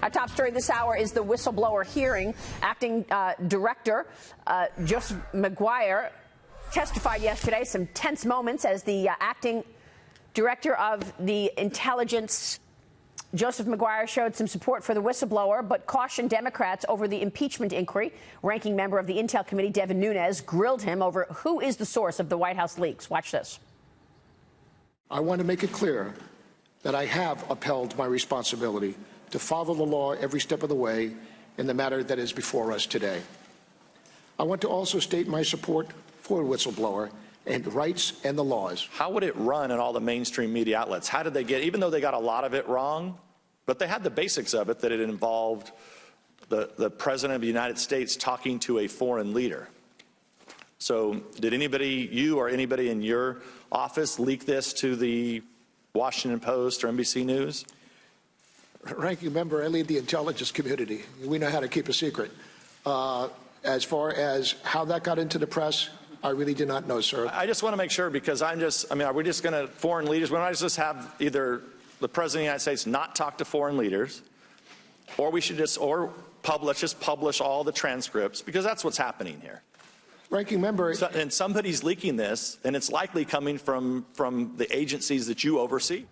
Our top story this hour is the whistleblower hearing. Acting Director Joseph Maguire testified yesterday. Some tense moments as the acting Director of the Intelligence, Joseph Maguire, showed some support for the whistleblower, but cautioned Democrats over the impeachment inquiry. Ranking member of the Intel Committee, Devin Nunes, grilled him over who is the source of the White House leaks. Watch this. I want to make it clear that I have upheld my responsibility to follow the law every step of the way in the matter that is before us today. I want to also state my support for the whistleblower and rights and the laws. How would it run in all the mainstream media outlets? How did they get, even though they got a lot of it wrong, but they had the basics of it, that it involved the President of the United States talking to a foreign leader. So did anybody, you or anybody in your office, leak this to the Washington Post or NBC News? Ranking member, I lead the intelligence community. We know how to keep a secret. As far as how that got into the press, I really do not know, sir. I just want to make sure, because are we just going to, foreign leaders, we might just have either the President of the United States not talk to foreign leaders, or we should just publish all the transcripts, because that's what's happening here. Ranking member. And somebody's leaking this, and it's likely coming from the agencies that you oversee.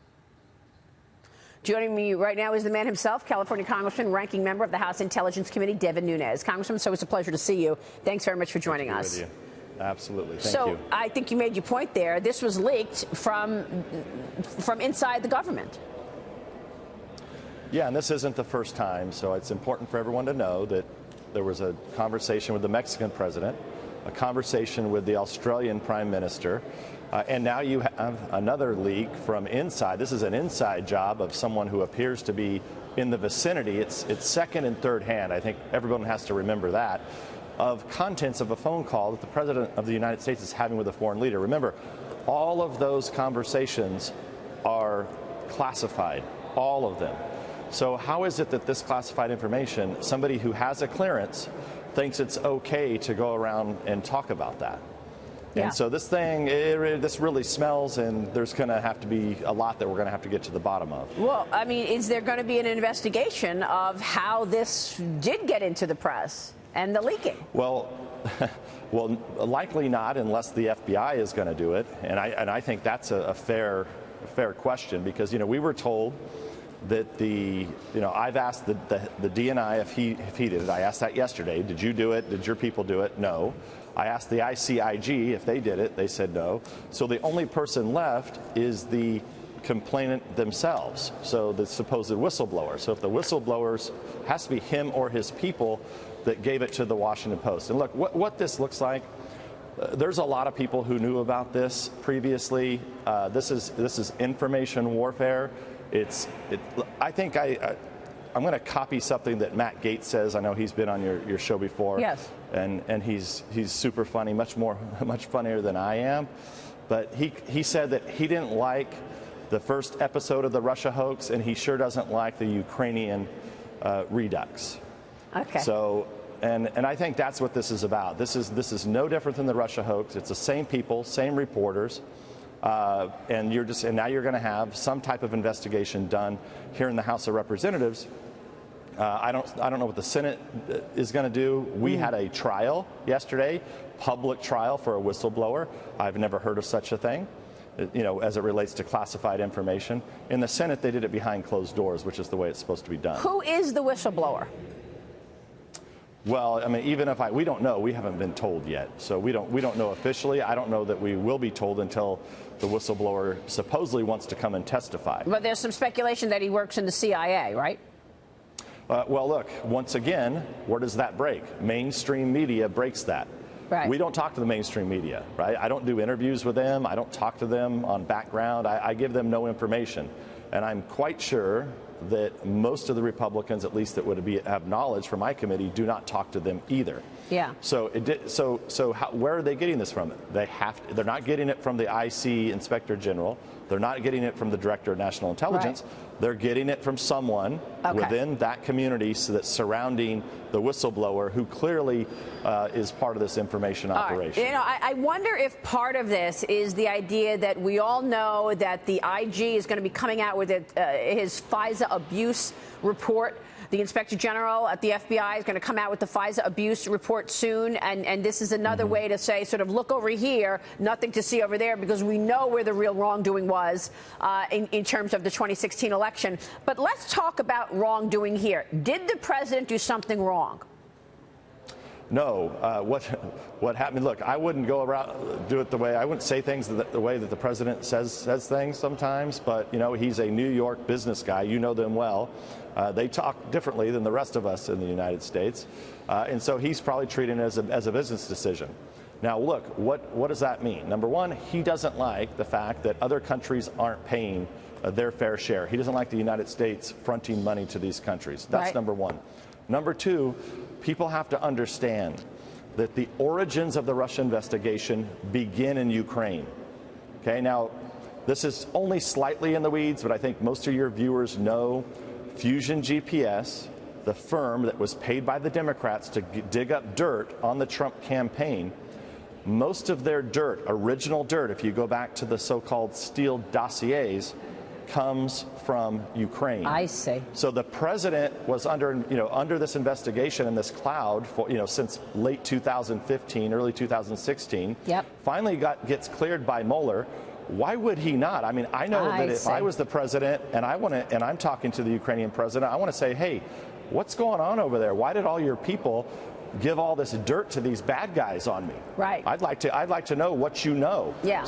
Joining me right now is the man himself, California Congressman, ranking member of the House Intelligence Committee, Devin Nunes. Congressman, so it's a pleasure to see you. Thanks very much for joining us. Absolutely. Thank you. So I think you made your point there. This was leaked from inside the government. Yeah, and this isn't the first time, so it's important for everyone to know that there was a conversation with the Mexican president, a conversation with the Australian Prime Minister, and now you have another leak from inside. This is an inside job of someone who appears to be in the vicinity. It's second and third hand. I think everyone has to remember that, of contents of a phone call that the President of the United States is having with a foreign leader. Remember, all of those conversations are classified, all of them. So how is it that this classified information, somebody who has a clearance, thinks it's okay to go around and talk about that? Yeah. And so this thing, this really smells, and there's going to have to be a lot that we're going to have to get to the bottom of. Well, I mean, is there going to be an investigation of how this did get into the press and the leaking? Well, likely not, unless the FBI is going to do it. And I think that's a fair question, because, we were told that I've asked the DNI if he did it. I asked that yesterday. Did you do it? Did your people do it? No. I asked the ICIG if they did it. They said no. So the only person left is the complainant themselves, so the supposed whistleblower. So if the whistleblowers, has to be him or his people that gave it to the Washington Post. And look, what this looks like, there's a lot of people who knew about this previously. This is information warfare. I think I'm going to copy something that Matt Gaetz says. I know he's been on your show before. Yes. And he's super funny, much funnier than I am. But he said that he didn't like the first episode of the Russia hoax, and he sure doesn't like the Ukrainian redux. Okay. So, and I think that's what this is about. This is no different than the Russia hoax. It's the same people, same reporters. And now you're going to have some type of investigation done here in the House of Representatives. I don't know what the Senate is going to do. We had a trial yesterday, public trial for a whistleblower. I've never heard of such a thing, as it relates to classified information. In the Senate, they did it behind closed doors, which is the way it's supposed to be done. Who is the whistleblower? Well, I mean, even if we don't know, we haven't been told yet. So we don't know officially. I don't know that we will be told until the whistleblower supposedly wants to come and testify. But there's some speculation that he works in the CIA, right? Well, look, once again, where does that break? Mainstream media breaks that. Right. We don't talk to the mainstream media, right? I don't do interviews with them. I don't talk to them on background. I give them no information. And I'm quite sure that most of the Republicans, at least that would have knowledge from my committee, do not talk to them either. Yeah. So where are they getting this from? They're not getting it from the IC Inspector General. They're not getting it from the Director of National Intelligence. Right. They're getting it from someone within that community that's surrounding the whistleblower, who clearly is part of this information operation. Right. I wonder if part of this is the idea that we all know that the IG is going to be coming out with his FISA abuse report The Inspector General at the FBI is going to come out with the FISA abuse report soon, and this is another way to say, sort of, look over here, nothing to see over there, because we know where the real wrongdoing was in terms of the 2016 election. But let's talk about wrongdoing here. Did the president do something wrong? No. What happened? Look, I wouldn't go around do it the way I wouldn't say things the way that the president says things sometimes. But you know, he's a New York business guy. You know them well. They talk differently than the rest of us in the United States, and so he's probably treating it as a business decision. Now, look, what does that mean? Number one, he doesn't like the fact that other countries aren't paying their fair share. He doesn't like the United States fronting money to these countries. That's right. Number one. Number two, people have to understand that the origins of the Russia investigation begin in Ukraine. Okay, now, this is only slightly in the weeds, but I think most of your viewers know Fusion GPS, the firm that was paid by the Democrats to dig up dirt on the Trump campaign. Most of their dirt, original dirt, if you go back to the so-called Steele dossiers, comes from Ukraine. I see. So the president was under this investigation and this cloud for, since late 2015, early 2016. Yep. Finally gets cleared by Mueller. Why would he not? I mean, I know that if I was the president and I'm talking to the Ukrainian president, I want to say, hey, what's going on over there? Why did all your people give all this dirt to these bad guys on me? Right. I'd like to know what you know. Yeah.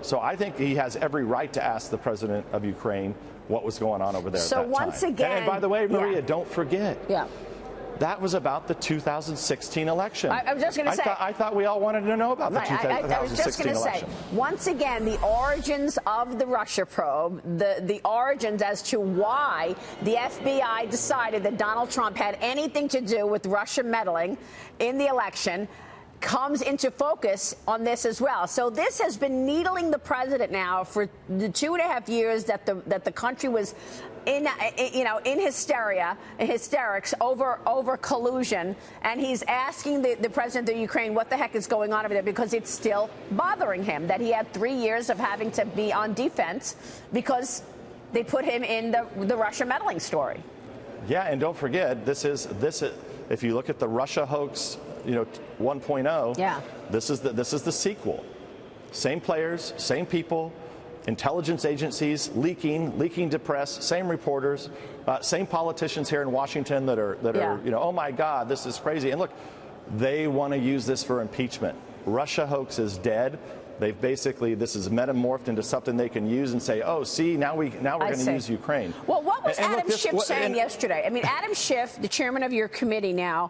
So I think he has every right to ask the president of Ukraine what was going on over there. So at that once time. again, and by the way, Maria, don't forget. Yeah. That was about the 2016. election. I was just going to say. I thought we all wanted to know about the 2016 I was just going to say, once again, the origins of the Russia probe, the origins as to why the FBI decided that Donald Trump had anything to do with Russia meddling in the election, comes into focus on this as well. So this has been needling the president now for the 2.5 years that the country was in hysterics over collusion, and he's asking the president of Ukraine what the heck is going on over there, because it's still bothering him that he had 3 years of having to be on defense because they put him in the Russia meddling story. Yeah, and don't forget, this is if you look at the Russia hoax 1.0, yeah, this is the sequel. Same players, same people, intelligence agencies leaking to press, same reporters, same politicians here in Washington that are oh my God, this is crazy. And look, they want to use this for impeachment. Russia hoax is dead. They've basically, this is metamorphed into something they can use and say, oh, see, now we're going to use Ukraine. Well, what was Adam Schiff saying yesterday? I mean, Adam Schiff, the chairman of your committee now,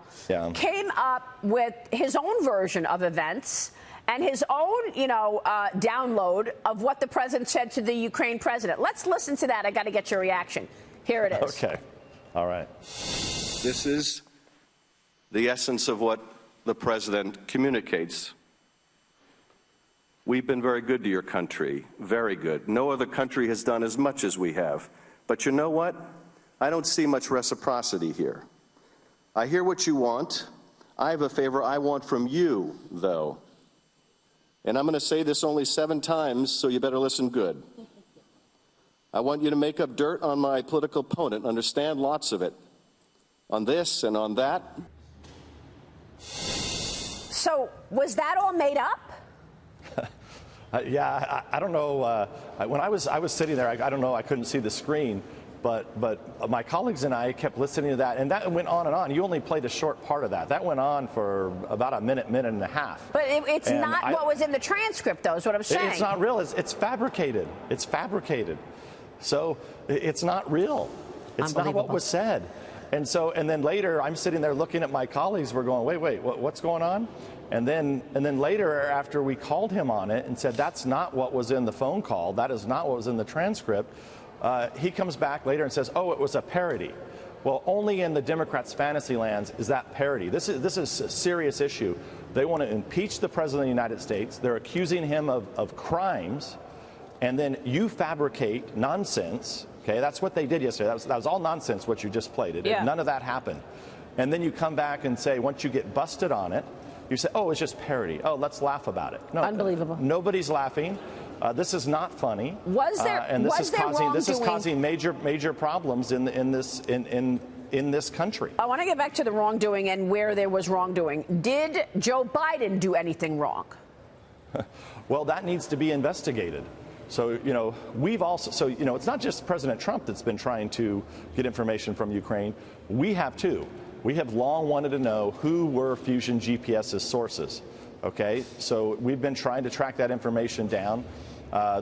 came up with his own version of events and his own, download of what the president said to the Ukraine president. Let's listen to that. I got to get your reaction. Here it is. Okay. All right. This is the essence of what the president communicates. We've been very good to your country, very good. No other country has done as much as we have. But you know what? I don't see much reciprocity here. I hear what you want. I have a favor I want from you, though. And I'm going to say this only 7 times, so you better listen good. I want you to make up dirt on my political opponent, understand lots of it, on this and on that. So was that all made up? Yeah, I don't know. When I was sitting there, I don't know. I couldn't see the screen, but my colleagues and I kept listening to that, and that went on and on. You only played a short part of that. That went on for about a minute and a half. But it's not what was in the transcript, though, is what I'm saying. It's not real. It's fabricated. It's fabricated. So it's not real. It's not what was said. And then later, I'm sitting there looking at my colleagues. We're going, wait, what's going on? And then later, after we called him on it and said that's not what was in the phone call, that is not what was in the transcript, he comes back later and says, oh, it was a parody. Well, only in the Democrats' fantasy lands is that parody. This is a serious issue. They want to impeach the president of the United States. They're accusing him of crimes, and then you fabricate nonsense. Okay, that's what they did yesterday. That was all nonsense, what you just played. None of that happened. And then you come back and say, once you get busted on it, you say, oh, it's just parody. Oh, let's laugh about it. No, unbelievable. Nobody's laughing. This is not funny. Was there? And this is causing major problems in in this country. I want to get back to the wrongdoing and where there was wrongdoing. Did Joe Biden do anything wrong? Well, that needs to be investigated. So, we've also, it's not just President Trump that's been trying to get information from Ukraine. We have too. We have long wanted to know who were Fusion GPS's sources. Okay, so we've been trying to track that information down.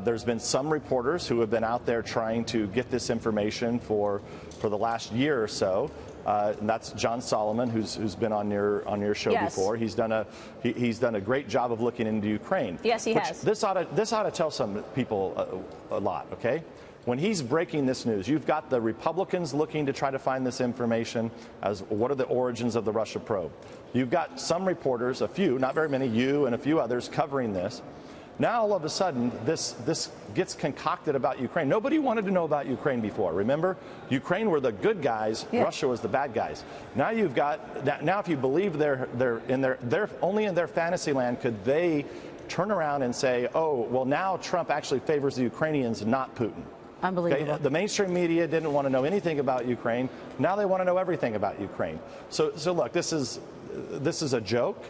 There's been some reporters who have been out there trying to get this information for the last year or so. And that's John Solomon, who's been on your show before. He's done a great job of looking into Ukraine. Yes, he has. This ought to tell some people a lot. Okay, when he's breaking this news, you've got the Republicans looking to try to find this information as what are the origins of the Russia probe. You've got some reporters, a few, not very many, you and a few others covering this. Now, all of a sudden, this gets concocted about Ukraine. Nobody wanted to know about Ukraine before. Remember, Ukraine were the good guys. Yeah. Russia was the bad guys. Now you've got. Now, if you believe they're only in their fantasy land, could they turn around and say, "Oh, well, now Trump actually favors the Ukrainians, not Putin." Unbelievable. Okay? The mainstream media didn't want to know anything about Ukraine. Now they want to know everything about Ukraine. So look, this is a joke,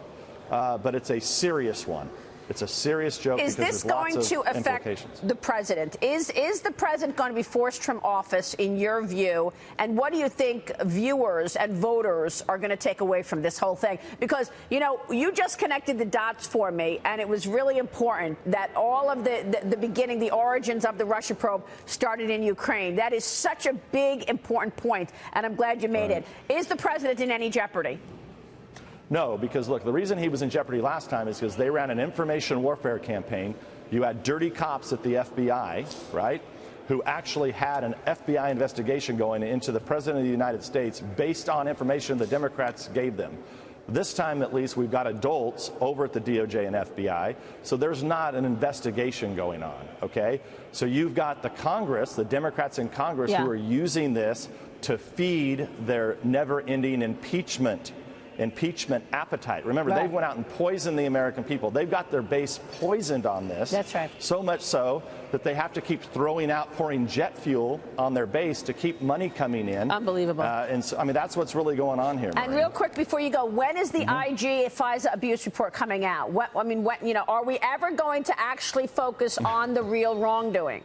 but it's a serious one. It's a serious joke. Is this going to affect the president? Is the president going to be forced from office, in your view? And what do you think viewers and voters are going to take away from this whole thing? Because, you just connected the dots for me, and it was really important that all of the beginning, the origins of the Russia probe started in Ukraine. That is such a big, important point, and I'm glad you made it. Is the president in any jeopardy? No, because look, the reason he was in jeopardy last time is because they ran an information warfare campaign. You had dirty cops at the FBI, right, who actually had an FBI investigation going into the President of the United States based on information the Democrats gave them. This time, at least, we've got adults over at the DOJ and FBI, so there's not an investigation going on, okay? So you've got the Congress, the Democrats in Congress, who are using this to feed their never-ending impeachment appetite. Remember, they went out and poisoned the American people. They've got their base poisoned on this. That's right. So much so that they have to keep pouring jet fuel on their base to keep money coming in. Unbelievable. And so, that's what's really going on here, Maureen. And real quick before you go, when is the IG FISA abuse report coming out? Are we ever going to actually focus on the real wrongdoing?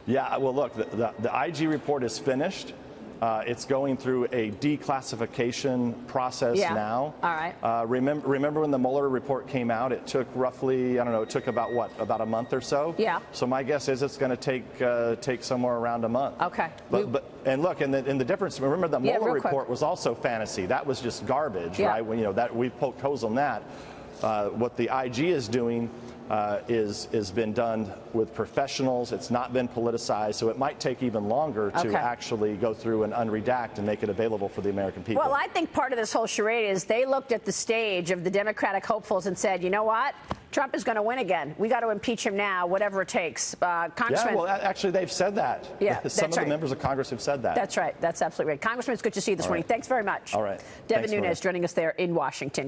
Yeah, well, look, the IG report is finished. It's going through a declassification process now. All right. Remember when the Mueller report came out? It took roughly, it took about a month or so. Yeah. So my guess is it's going to take somewhere around a month. Okay. And look, and the difference. Remember, the Mueller report was also fantasy. That was just garbage, right? When that we poked holes on that. What the IG is doing is been done with professionals. It's not been politicized, so it might take even longer to actually go through and unredact and make it available for the American people. Well, I think part of this whole charade is they looked at the stage of the Democratic hopefuls and said, you know what? Trump is going to win again. We got to impeach him now, whatever it takes. Congressman. Yeah, well, actually, they've said that. Yeah, Some of the members of Congress have said that. That's right. That's absolutely right. Congressman, it's good to see you this morning. Thanks very much. All right. Devin Nunes joining us there in Washington.